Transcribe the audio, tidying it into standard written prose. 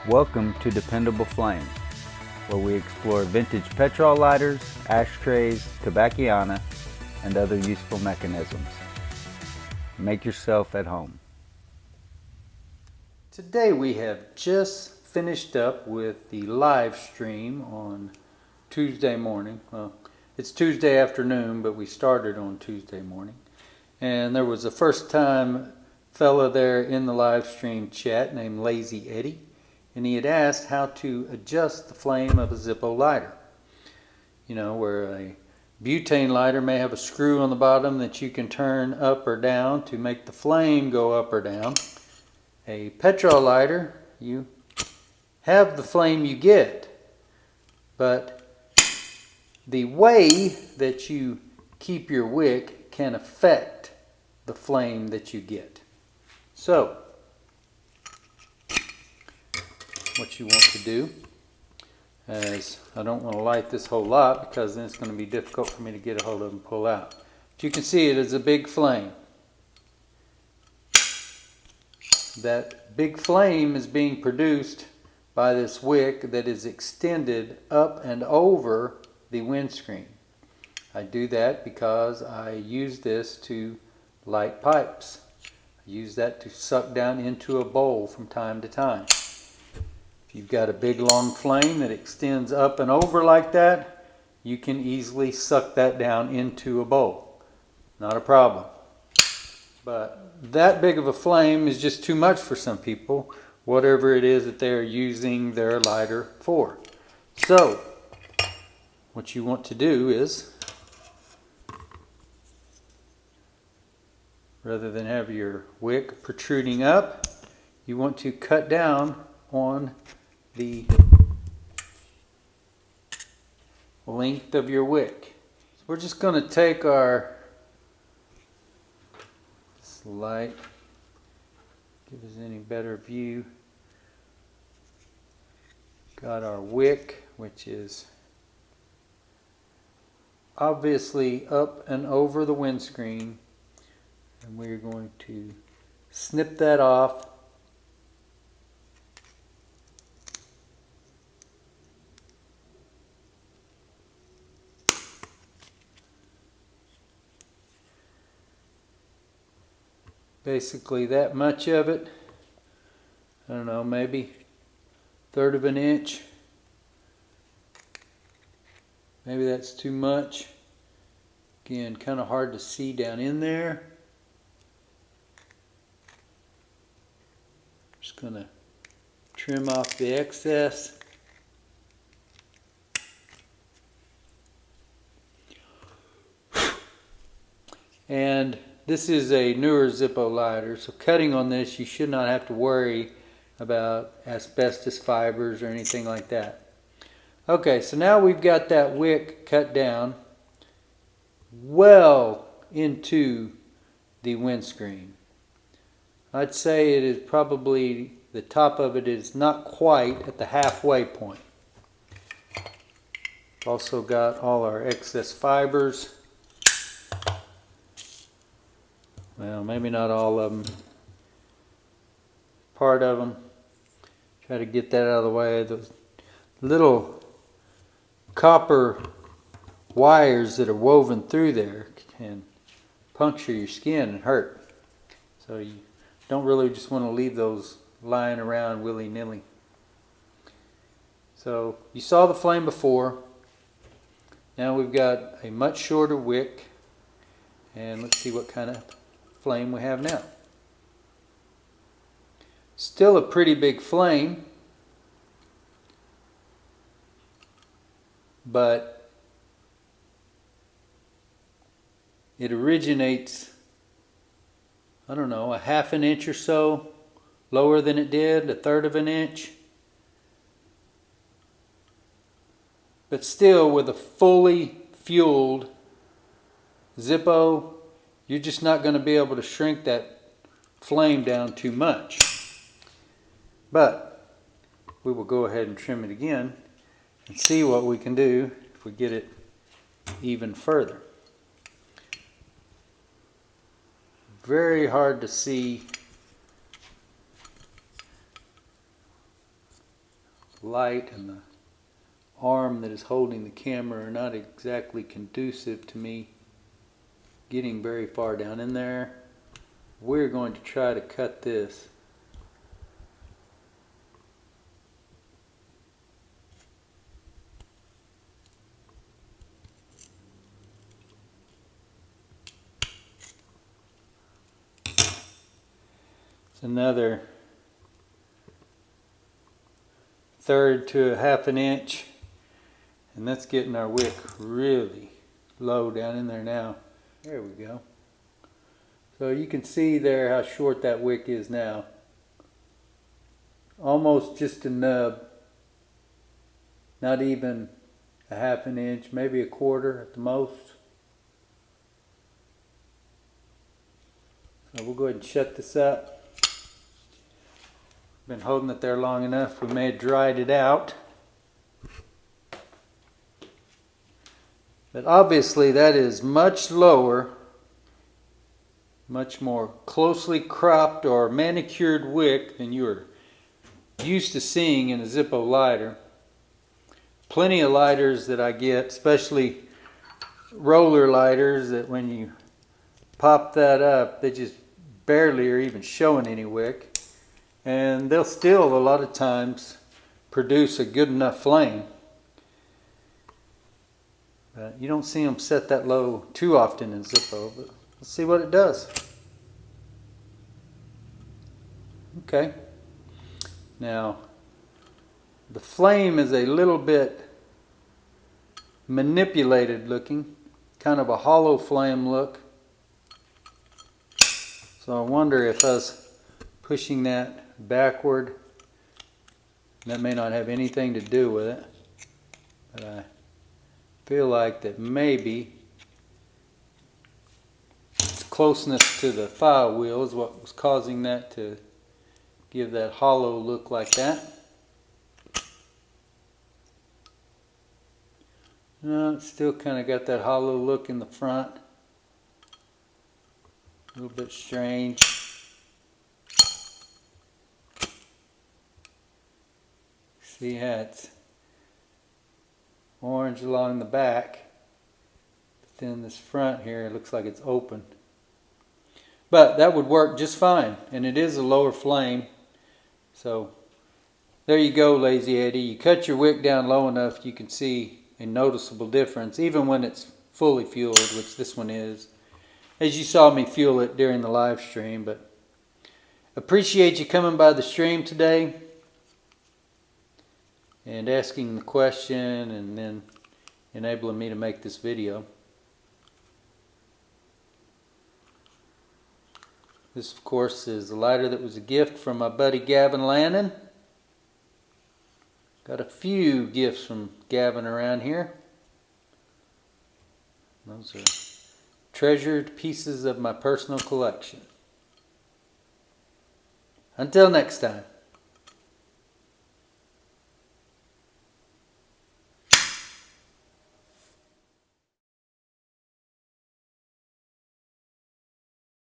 Welcome to Dependable Flame, where we explore vintage petrol lighters, ashtrays, tobacconiana, and other useful mechanisms. Make yourself at home. Today we have just finished up with the live stream on Tuesday morning. Well, it's Tuesday afternoon, but we started on Tuesday morning. And there was a first time fella there in the live stream chat named Lazy Eddy. And he had asked how to adjust the flame of a Zippo lighter. You know, where a butane lighter may have a screw on the bottom that you can turn up or down to make the flame go up or down. A petrol lighter, you have the flame you get, but the way that you keep your wick can affect the flame that you get. So, what you want to do is, I don't want to light this whole lot because then it's going to be difficult for me to get a hold of and pull out. But you can see it is a big flame. That big flame is being produced by this wick that is extended up and over the windscreen. I do that because I use this to light pipes. I use that to suck down into a bowl from time to time. If you've got a big long flame that extends up and over like that, you can easily suck that down into a bowl. Not a problem. But that big of a flame is just too much for some people, whatever it is that they're using their lighter for. So, what you want to do is, rather than have your wick protruding up, you want to cut down on the length of your wick. So we're just going to take our light, give us any better view. Got our wick, which is obviously up and over the windscreen, and we're going to snip that off. Basically that much of it. I don't know, maybe 1/3 of an inch. Maybe that's too much. Again, kind of hard to see down in there. Just going to trim off the excess. And this is a newer Zippo lighter, so cutting on this, you should not have to worry about asbestos fibers or anything like that. Okay, so now we've got that wick cut down well into the windscreen. I'd say it is probably, the top of it is not quite at the halfway point. Also got all our excess fibers. Well, maybe not all of them. Part of them. Try to get that out of the way. Those little copper wires that are woven through there can puncture your skin and hurt. So you don't really just want to leave those lying around willy-nilly. So you saw the flame before. Now we've got a much shorter wick. And let's see what kind of flame we have now. Still a pretty big flame, but it originates, I don't know, a 1/2 inch or so lower than it did, 1/3 of an inch. But still, with a fully fueled Zippo, you're just not going to be able to shrink that flame down too much. But we will go ahead and trim it again and see what we can do if we get it even further. Very hard to see The light and the arm that is holding the camera are not exactly conducive to me getting very far down in there. We're going to try to cut this. It's another 1/3 to 1/2 inch, and that's getting our wick really low down in there now. There we go. So you can see there how short that wick is now. Almost just a nub. Not even 1/2 inch, maybe 1/4 at the most. So we'll go ahead and shut this up. Been holding it there long enough, we may have dried it out. But obviously that is much lower, much more closely cropped or manicured wick than you're used to seeing in a Zippo lighter. Plenty of lighters that I get, especially roller lighters, that when you pop that up, they just barely are even showing any wick. And they'll still, a lot of times, produce a good enough flame. But you don't see them set that low too often in Zippo, but let's see what it does. Okay. Now, the flame is a little bit manipulated looking, kind of a hollow flame look. So I wonder if us pushing that backward, that may not have anything to do with it, but I feel like that maybe its closeness to the file wheel is what was causing that to give that hollow look like that. No, it's still kind of got that hollow look in the front. A little bit strange. See how it's orange along the back, but then this front here, it looks like it's open. But that would work just fine, and it is a lower flame. So there you go, Lazy Eddie. You cut your wick down low enough, you can see a noticeable difference, even when it's fully fueled, which this one is, as you saw me fuel it during the live stream. But appreciate you coming by the stream today and asking the question and then enabling me to make this video. This, of course, is a lighter that was a gift from my buddy Gavin Lannon. Got a few gifts from Gavin around here. Those are treasured pieces of my personal collection. Until next time.